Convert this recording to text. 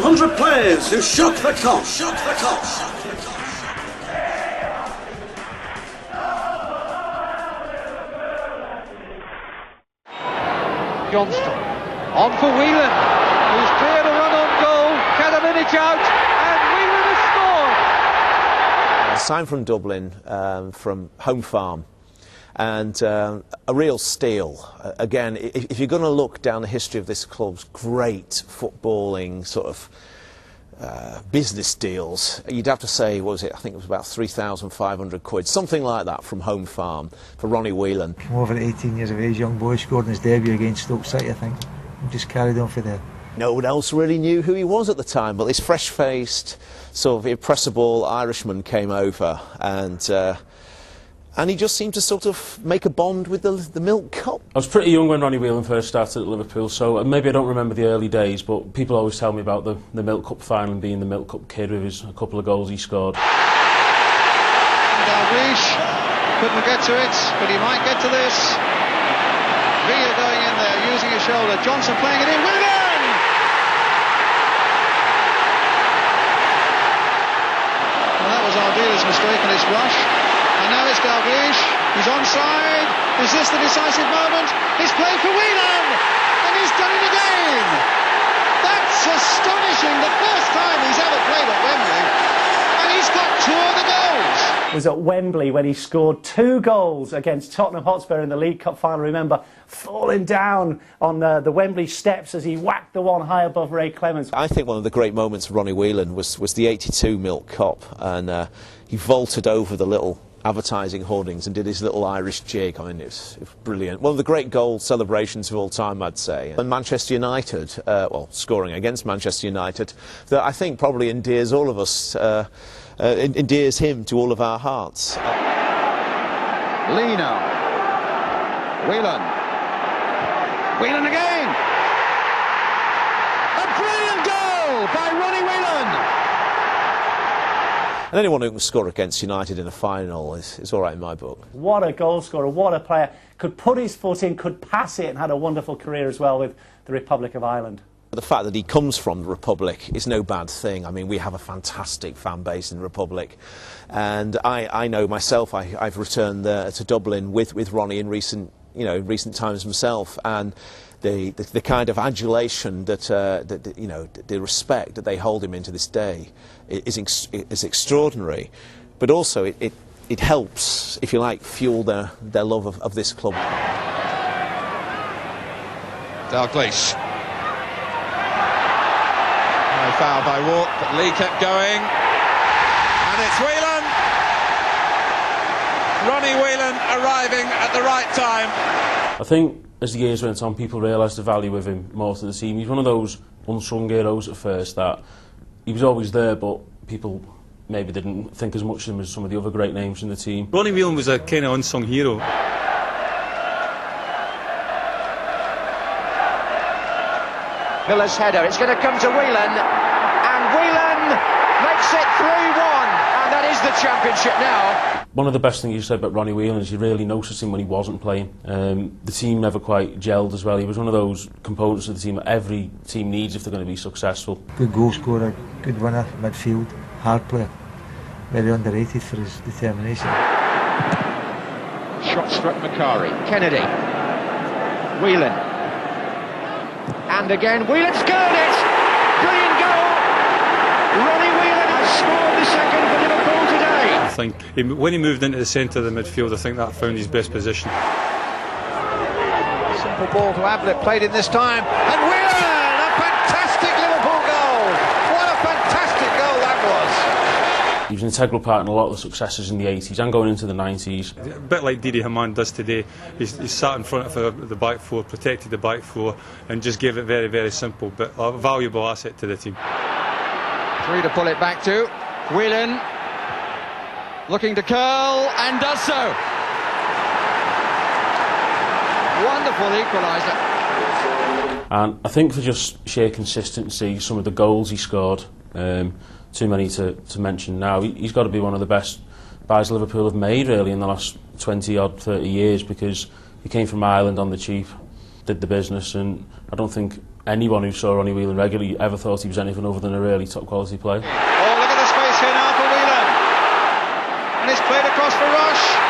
200 players who shook the cup. Johnston on for Whelan, who's cleared a run on goal. Kadaminic out, and Whelan has scored. Signed from Dublin, from Home Farm, and a real steal. Again, if you're going to look down the history of this club's great footballing sort of business deals, you'd have to say, what was it? I think it was about 3,500 quid, something like that, from Home Farm for Ronnie Whelan. Come over at 18 years of age, young boy, scored in his debut against Stoke City, I think. And just carried on for there. No one else really knew who he was at the time, but this fresh-faced, sort of impressible Irishman came over, and he just seemed to sort of make a bond with the Milk Cup. I was pretty young when Ronnie Whelan first started at Liverpool, so maybe I don't remember the early days, but people always tell me about the Milk Cup final and being the Milk Cup kid with a couple of goals he scored. Dalglish couldn't get to it, but he might get to this. Villa going in there, using his shoulder. Johnson playing it in. Whelan! Well, that was Ardila's mistake in his rush. And now it's Dalglish. He's onside. Is this the decisive moment? He's played for Whelan, and he's done it again. That's astonishing. The first time he's ever played at Wembley, and he's got 2 of the goals. Was at Wembley when he scored 2 goals against Tottenham Hotspur in the League Cup final. Remember, falling down on the Wembley steps as he whacked the one high above Ray Clements. I think one of the great moments of Ronnie Whelan was the '82 Milk Cup, and he vaulted over the little advertising hoardings and did his little Irish jig. I mean, it was brilliant. One of the great goal celebrations of all time, I'd say. And Manchester United, well, scoring against Manchester United, that I think probably endears all of us, endears him to all of our hearts. Lee now. Whelan again. A brilliant goal by Ronnie Whelan. And anyone who can score against United in a final is all right in my book. What a goal scorer, what a player. Could put his foot in, could pass it, and had a wonderful career as well with the Republic of Ireland. The fact that he comes from the Republic is no bad thing. I mean, we have a fantastic fan base in the Republic, and I know myself, I've returned to Dublin with Ronnie in recent times myself, and the kind of adulation that the respect that they hold him in to this day is extraordinary, but also it helps, if you like, fuel their love of this club. Dalglish. No foul by Walk, but Lee kept going, and it's Whelan. Ronnie Whelan arriving at the right time. I think as the years went on, people realised the value of him more to the team. He's one of those unsung heroes at first, that he was always there, but people maybe didn't think as much of him as some of the other great names in the team. Ronnie Whelan was a kind of unsung hero. Miller's header, it's going to come to Whelan, and Whelan makes it 3-1, and that is the championship now. One of the best things you said about Ronnie Whelan is you really noticed him when he wasn't playing. The team never quite gelled as well. He was one of those components of the team that every team needs if they're going to be successful. Good goal scorer, good winner, midfield, hard player. Very underrated for his determination. Shot struck Macari. Kennedy. Whelan. And again, Whelan's scored it! Brilliant goal! Ronnie Whelan has scored the second for Liverpool today. I think when he moved into the centre of the midfield, I think that found his best position. Simple ball to Ablett, played in this time, and Whelan! A fantastic Liverpool goal! What a fantastic goal that was! He was an integral part in a lot of the successes in the 80s and going into the 90s. A bit like Didi Hamann does today. He sat in front of the back four, protected the back four, and just gave it very, very simple, but a valuable asset to the team. 3 to pull it back to. Whelan looking to curl, and does so. Wonderful equaliser. And I think for just sheer consistency, some of the goals he scored, too many to mention now, he's got to be one of the best buys Liverpool have made really in the last 20 odd 30 years, because he came from Ireland on the cheap, did the business, and I don't think anyone who saw Ronnie Whelan regularly ever thought he was anything other than a really top quality player. Oh, look at the space here now for Whelan. And it's played across for Rush.